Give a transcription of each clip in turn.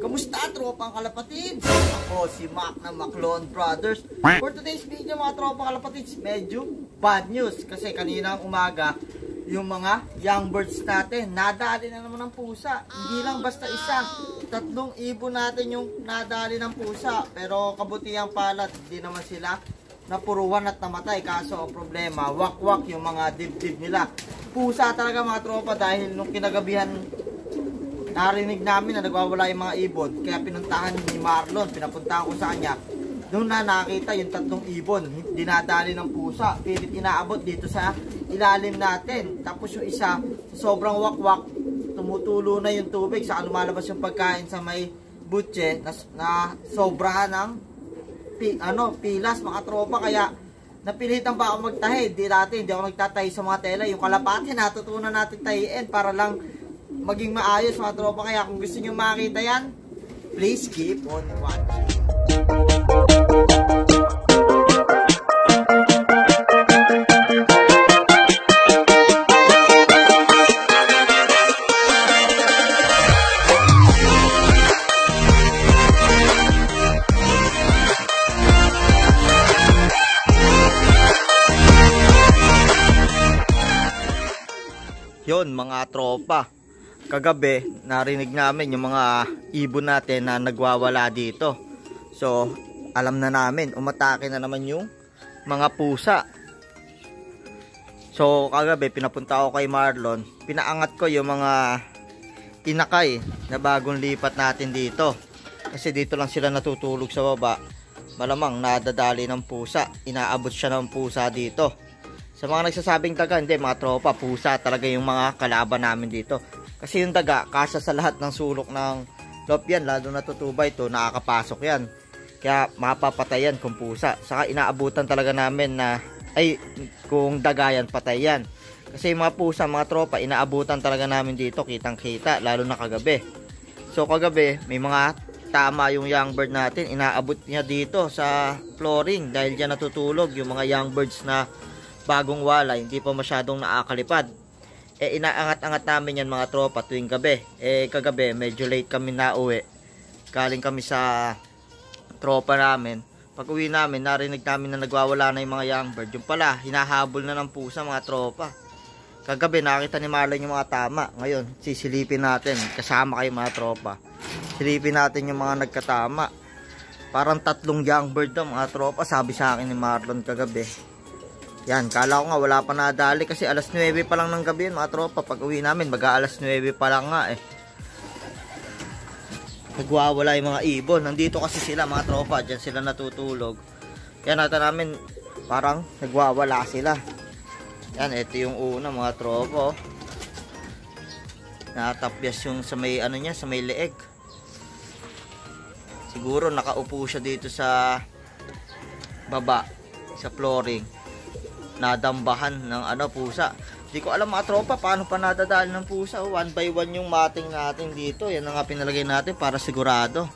Kamusta tropang kalapatids? Ako si Mac na Maclon Brothers. For today's video mga tropang kalapatids, medyo bad news. Kasi kaninang umaga, yung mga young birds natin, nadali na naman ng pusa. Hindi lang basta isa, 3 ibon natin yung nadali ng pusa. Pero kabutihang palad, hindi naman sila napuruan at namatay. Kaso ang problema, wakwak yung mga dibdib nila. Pusa talaga mga tropa dahil nung kinagabihan, narinig namin na nagwawala yung mga ibon. Kaya pinuntahan ni Marlon, pinapuntahan ko sa kanya. Doon na nakita yung 3 ibon, dinadali ng pusa. Pilit inaabot dito sa ilalim natin. Tapos yung isa, sobrang wakwak, tumutulo na yung tubig. Saka lumalabas yung pagkain sa may butche na sobrahan ng pilas mga tropa. Kaya napilitan pa ako magtahi. Hindi ako nagtatahi sa mga tela. Yung kalapati natutunan natin tahiin para lang maging maayos mga tropa. Kaya kung gusto nyo makita yan, please keep on watching. Yun mga tropa, kagabi narinig namin yung mga ibon natin na nagwawala dito. So alam na namin, umatake na naman yung mga pusa. So kagabi pinapunta ako kay Marlon, pinaangat ko yung mga inakay na bagong lipat natin dito. Kasi dito lang sila natutulog sa baba. Malamang nadadali ng pusa, inaabot siya ng pusa dito. Sa mga nagsasabing daga, hindi mga tropa, pusa talaga yung mga kalaban namin dito. Kasi yung daga, kasya sa lahat ng sulok ng loob yan, lalo na tutubay ito, nakakapasok yan. Kaya mapapatay yan kung pusa. Saka inaabutan talaga namin na, kung daga yan, patay yan. Kasi yung mga pusa, mga tropa, inaabutan talaga namin dito, kitang kita, lalo na kagabi. So kagabi, may mga tama yung young bird natin, inaabot niya dito sa flooring dahil dyan natutulog yung mga young birds na bagong wala, hindi pa masyadong nakakalipad. Inaangat-angat namin yan mga tropa tuwing gabi. Kagabi medyo late kami nauwi, galing kami sa tropa namin. Pag uwi namin, narinig namin na nagwawala na yung mga young bird. Yung pala, hinahabol na ng pusa mga tropa. Kagabi nakita ni Marlon yung mga tama. Ngayon sisilipin natin, kasama kayo mga tropa. Silipin natin yung mga nagkatama. Parang 3 young bird daw mga tropa, sabi sa akin ni Marlon kagabi. Yan, kala ko nga wala pa nadali kasi alas 9 pa lang ng gabi yun mga tropa. Pag uwi namin, alas 9 pa lang nga nagwawala yung mga ibon. Nandito kasi sila mga tropa, dyan sila natutulog. Yan, natin namin parang nagwawala sila. Yan, ito yung una mga tropa. Natapyas yung sa may niya, sa may leeg. Siguro nakaupo siya dito sa baba, sa flooring. Nadambahan ng pusa. Hindi ko alam mga tropa paano pa nadadali ng pusa. 1 by 1 yung mating natin dito. Yan ang nga pinalagay natin para sigurado.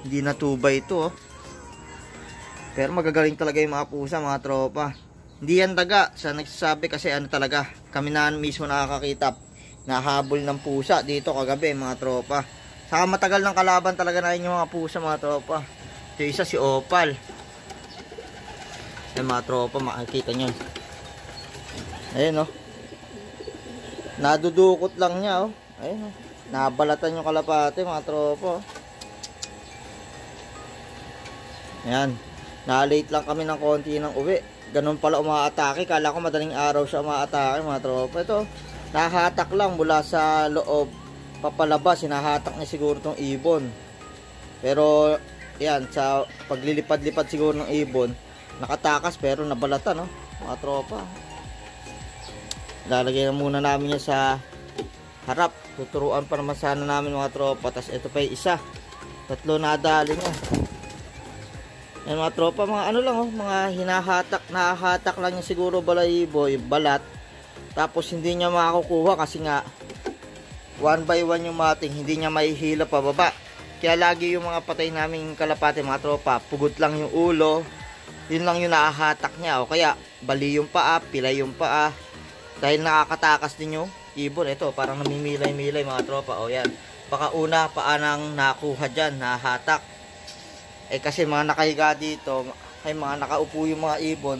Hindi na 2 by 2 Pero magagaling talaga yung mga pusa mga tropa. Hindi yan daga. Sa nagsasabi kasi talaga. Kami na mismo nakakakita. Nahabol ng pusa dito kagabi mga tropa. Saka matagal ng kalaban talaga na yung mga pusa mga tropa. Yung isa si Opal. Yan mga tropa, makikita nyo. Ayun nadudukot lang niya ayun nabalatan yung kalapate mga tropa. Ayan, na-late lang kami ng konti ng uwi. Ganun pala umaatake, kala ko madaling araw siya umaatake mga tropa. Ito, nahatak lang mula sa loob papalabas, hinahatak niya siguro tong ibon. Pero yan, sa paglilipad-lipad siguro ng ibon, nakatakas pero nabalatan mga tropa. Lalagay na muna namin yan sa harap. Tuturuan pa naman sana namin mga tropa. Tapos ito pa yung isa. 3 nadali niya. Yan mga tropa, mga lang mga nahahatak lang niya siguro balayibo, yung balat. Tapos hindi niya makakukuha kasi nga 1 by 1 yung mating, hindi niya mahihila pa baba. Kaya lagi yung mga patay naming kalapate mga tropa, pugot lang yung ulo. Yun lang yung nahahatak niya. O kaya bali yung paa, pilay yung paa. Dahil nakakatakas din yung ibon. Ito, parang namimilay-milay mga tropa. O yan. baka una paanang nakuha dyan, nahatak. Eh kasi mga nakahiga dito, ay mga nakaupo yung mga ibon,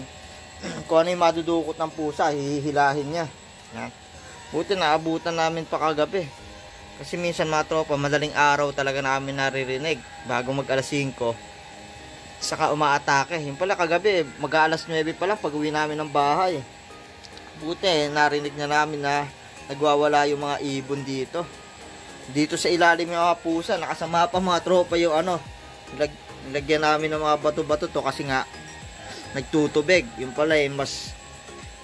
kung ano yung madudukot ng pusa, hihihilahin niya. Yan. Buti naabutan namin pa kagabi. Kasi minsan mga tropa, madaling araw talaga namin naririnig bago mag alas 5. Saka umaatake. Yung pala kagabi, mag alas 9 pa lang pag uwi namin ng bahay. Buti, narinig na namin na nagwawala yung mga ibon dito. Dito sa ilalim yung mga pusa, nakasama pa mga tropa yung ano. Nilagyan namin ng mga bato-bato to kasi nga nagtutubig. Yung pala mas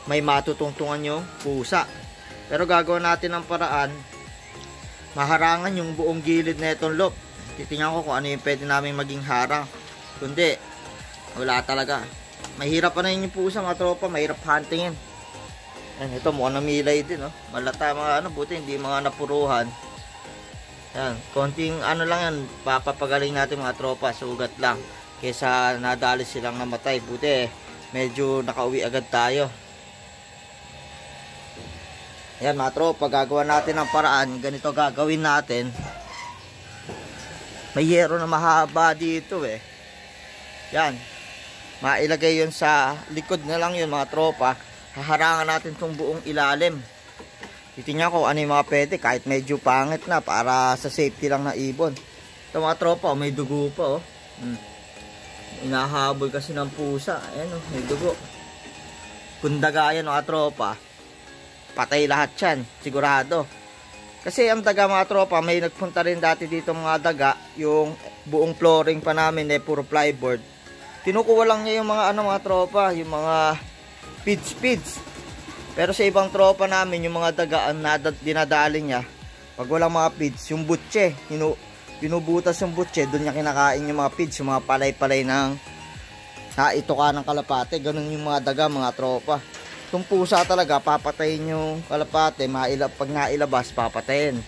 may matutungtungan yung pusa. Pero gagawa natin ng paraan, maharangan yung buong gilid na itong loop. Titingnan ko kung ano yung pwede namin maging harang. Kundi, wala talaga. Mahirap pa na yung pusa mga tropa, mahirap huntingin. Yan, ito mukhang namilay din, oh. Malata mga ano, buti hindi mga napuruhan. Yan, konting ano lang yan, papapagaling natin mga tropa, sugat lang. Kesa nadali silang namatay, buti medyo nakauwi agad tayo. Yan mga tropa, gagawa natin ng paraan, ganito gagawin natin. May yero na mahaba dito eh. Yan, mailagay yun sa likod na lang yun mga tropa. Haharangan natin itong buong ilalim. Titingnan ko ano yung mga pwede, kahit medyo pangit na para sa safety lang na ibon. Ito mga tropa, may dugo pa oh. Inahabol kasi ng pusa. Ayan oh, may dugo. Kung daga yan mga tropa, patay lahat yan, sigurado. Kasi ang daga mga tropa, may nagpunta rin dati dito mga daga, yung buong flooring pa namin eh, puro plyboard. Tinukuha lang niya yung mga ano mga tropa, yung mga feeds. Pero sa ibang tropa namin, yung mga dagaan na dinadali niya, pag walang mga feeds, yung butche, binubutas yung butche, doon niya kinakain yung mga feeds, yung mga palay-palay ng naituka ng kalapate. Ganun yung mga daga mga tropa. Itong pusa talaga, papatayin yung kalapate, pag nailabas, papatayin.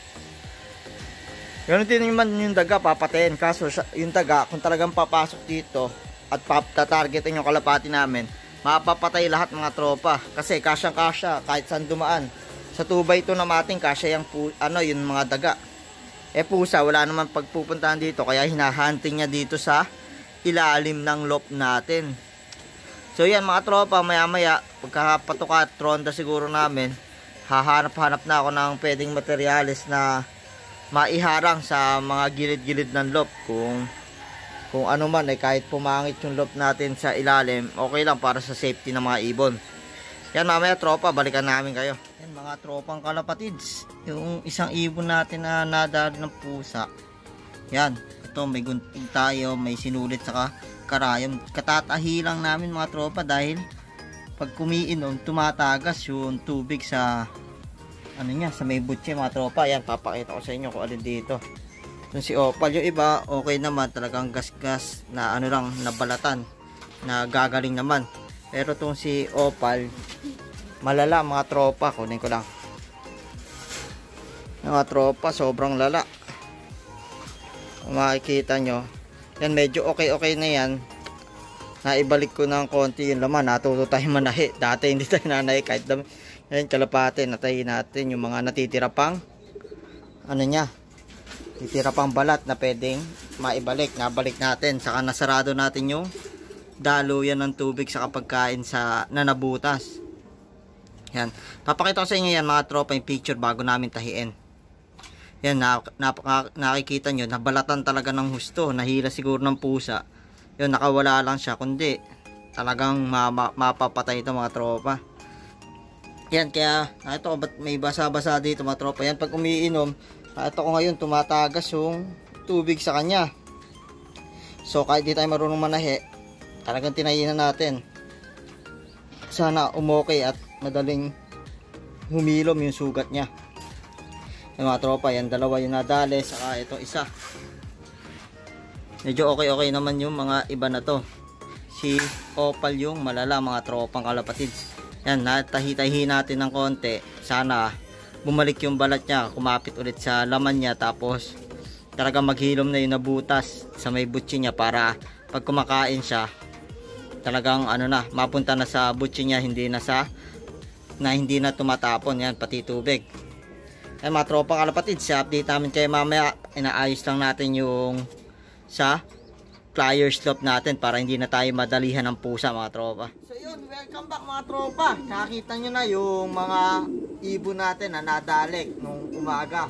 Ganun din naman yung daga, papatayin. Kaso yung daga, kung talagang papasok dito at tatargetin yung kalapate namin, mapapatay lahat mga tropa. Kasi kasyang-kasya, kahit saan dumaan. Sa 2x2 na mating, kasya yung mga daga. Eh pusa, wala naman pagpupuntahan dito, kaya hinahunting niya dito sa ilalim ng loop natin. So yan mga tropa, maya-maya, pagkapatuka at ronda siguro namin, hahanap-hanap na ako ng pwedeng materyales na maiharang sa mga gilid-gilid ng loop. Kung ano man, kahit pumangit yung loop natin sa ilalim, okay lang para sa safety ng mga ibon. Yan mamaya tropa, balikan namin kayo. Yan mga tropang kalapatids, yung isang ibon natin na nadali ng pusa. Yan, ito may gunting tayo, may sinulit saka karayom. Katatahi lang namin mga tropa dahil pag kumiinom, tumatagas yung tubig sa ano niya, sa may butche mga tropa. Yan, papakita ko sa inyo kung alin dito. Yung si Opal, yung iba okay naman, talagang gas-gas na ano lang, nabalatan, na gagaling naman. Pero itong si Opal, malala mga tropa. Kunin ko lang. Mga tropa, sobrang lala. Kung makikita nyo, yan medyo okay na yan. Naibalik ko ng konti yung laman, natuto tayo manahi. Dati hindi tayo nanahi kahit dami. Yan, kalapate, natayin natin yung mga natitira pang ano nya, titira pang balat na pwedeng maibalik. Nabalik natin, saka nasarado natin yung daluyan ng tubig sa pagkain sa nanabutas. Yan, papakita ko sa inyo yan mga tropa, yung picture bago namin tahiin. Yan, nakikita nyo, nabalatan talaga ng husto, nahila siguro ng pusa. Yun, nakawala lang siya, kundi talagang mapapatay ito mga tropa. Yan, kaya ito, ba't may basa-basa dito mga tropa. Yan, pag umiinom, ito ko ngayon, tumatagas yung tubig sa kanya. So, kahit di tayo marunong manahi, talagang tinayinan natin. Sana umokay at madaling humilom yung sugat niya. Yung mga tropa, yan, dalawa yung nadali, saka ito isa. Medyo okay naman yung mga iba na to. Si Opal yung malala mga tropang kalapatids. Yan, natahi-tahi natin ng konti. Sana bumalik yung balat niya, kumapit ulit sa laman niya, tapos talagang maghilom na yung nabutas sa may butsi niya para pag kumakain siya, talagang ano na, mapunta na sa butsi niya, hindi na tumatapon yan, pati tubig. Ay mga tropang kalapatid, sa update namin kayo mamaya, inaayos lang natin yung sa flyer slope natin para hindi na tayo madalihan ng pusa mga tropa. So yun, welcome back mga tropa. Nakita nyo na yung mga ibon natin na nadalik nung umaga.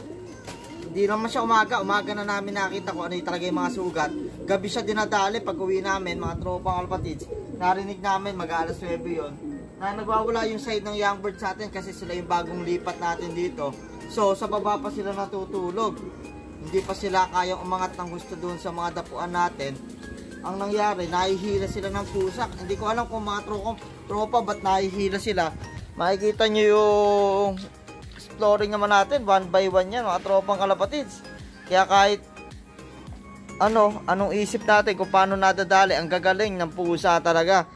Hindi naman siya umaga na namin nakita kung ano yung talaga yung mga sugat. Gabi siya dinadali pag uwi namin mga tropang kalapatid. Narinig namin mag-alas 9 yun na nagwawala yung side ng young bird sa atin kasi sila yung bagong lipat natin dito. So sa baba pa sila natutulog. Hindi pa sila kayang umangat ng gusto doon sa mga dapuan natin. Ang nangyari, nahihila sila ng pusak. Hindi ko alam kung mga tropa ba't nahihila sila. Makikita nyo yung exploring naman natin, 1 by 1 yan mga tropang kalapatids. Kaya kahit anong isip natin kung paano nadadali, ang gagaling ng pusa talaga.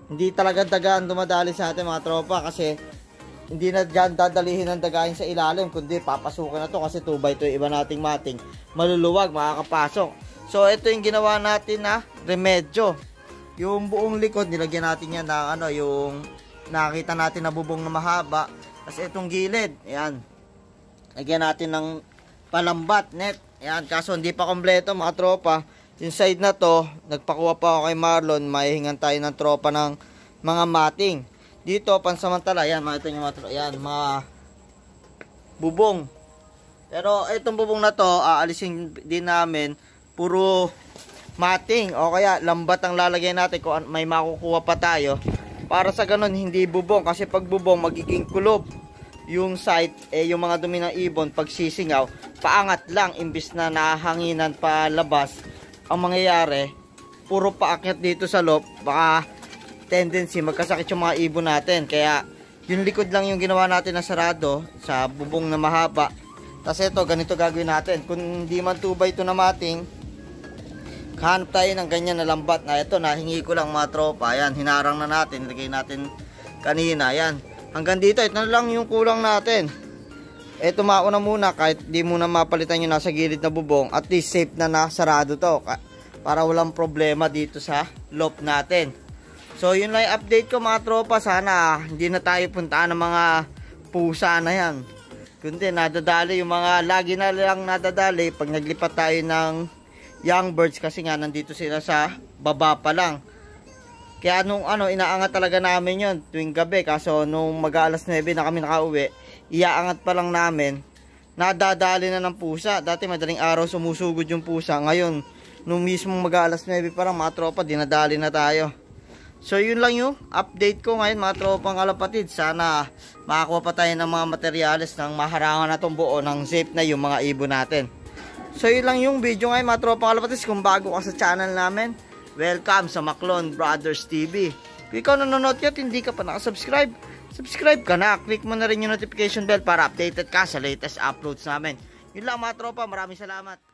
Hindi talaga dagaan dumadali sa atin mga tropa kasi hindi na dyan dadalihin ng dagahin sa ilalim, kundi papasukan na to kasi 2 by 2 iba nating mating maluluwag, makakapasok. So ito yung ginawa natin na remedyo. Yung buong likod nilagyan natin yan ng yung nakita natin na bubong na mahaba. Kasi itong gilid, ayan, lagyan natin ng palambat net. Ayan, kaso hindi pa kompleto mga tropa. Yung side na to, nagpakuha pa ako kay Marlon, maihingan tayo ng tropa ng mga mating. Dito, pansamantala, yan, makita nyo yan, mga bubong. Pero itong bubong na to, aalisin din namin, puro mating. O kaya, lambat ang lalagay natin kung may makukuha pa tayo. Para sa ganun, hindi bubong. Kasi pag bubong, magiging kulob. Yung site, yung mga dumi ng ibon, pag sisingaw, paangat lang, imbis na nahanginan pa labas. Ang mangyayari, puro paakyat dito sa loob, baka tendency magkasakit yung mga ibon natin. Kaya yung likod lang yung ginawa natin na sarado sa bubong na mahaba. Tapos ito, ganito gagawin natin. Kung hindi man 2 by 2 na mating, hanap tayo ng ganyan na lambat na ito. Nahingi ko lang mga tropa. Ayan, hinarang na natin. Ilagay natin kanina. Ayan, hanggang dito. Ito na lang yung kulang natin. Ito mauna muna kahit di muna mapalitan yung nasa gilid na bubong. At least safe na sarado to. Para walang problema dito sa loop natin. So yun lang yung update ko mga tropa. Sana hindi na tayo puntaan ng mga pusa na yan. Kundi nadadali yung mga lagi na lang nadadali pag naglipat tayo ng young birds kasi nga nandito sila sa baba pa lang. Kaya nung inaangat talaga namin yun tuwing gabi. Kaso nung mag-aalas 9 na kami nakauwi, iaangat pa lang namin, nadadali na ng pusa. Dati madaling araw sumusugod yung pusa. Ngayon nung mismo mag-aalas 9 pa lang mga tropa, dinadali na tayo. So yun lang yung update ko ngayon mga tropang kalapatid. Sana makakuha pa tayo ng mga materyales nang maharangan na itong buo ng safe na yung mga ibon natin. So yun lang yung video ngayon mga tropang kalapatid. Kung bago ka sa channel namin, welcome sa Maclon Brothers TV. Kung ikaw nanonood at hindi ka pa nakasubscribe, subscribe ka na. Click mo na rin yung notification bell para updated ka sa latest uploads namin. Yun lang mga tropa, maraming salamat.